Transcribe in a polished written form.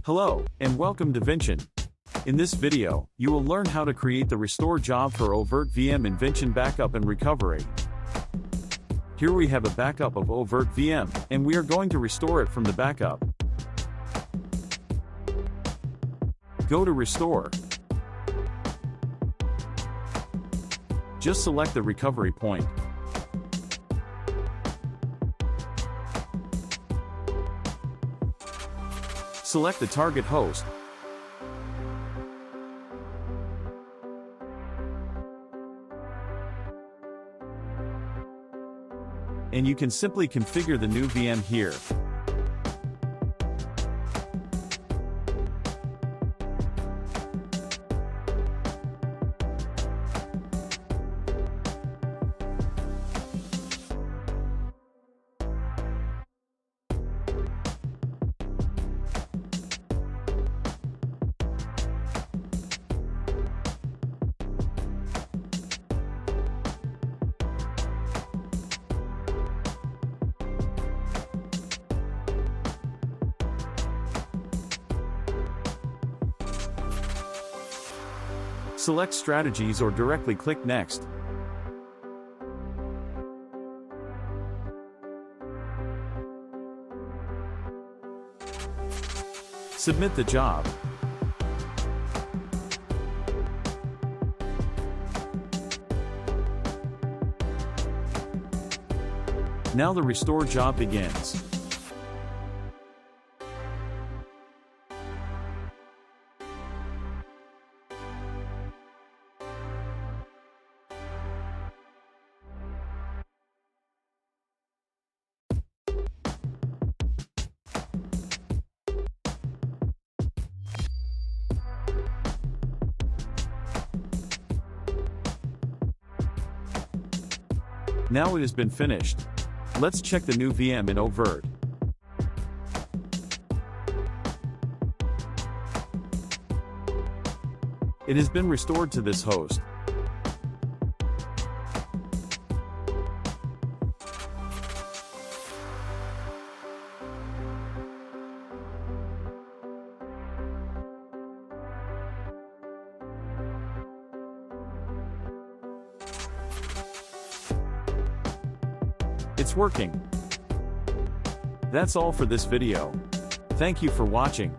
Hello, and welcome to Vinchin. In this video, you will learn how to create the restore job for oVirt VM in Vinchin Backup and Recovery. Here we have a backup of oVirt VM, and we are going to restore it from the backup. Go to Restore. Just select the recovery point. Select the target host. And you can simply configure the new VM here. Select Strategies or directly click Next. Submit the job. Now the restore job begins. Now it has been finished. Let's check the new VM in oVirt. It has been restored to this host. It's working. That's all for this video. Thank you for watching.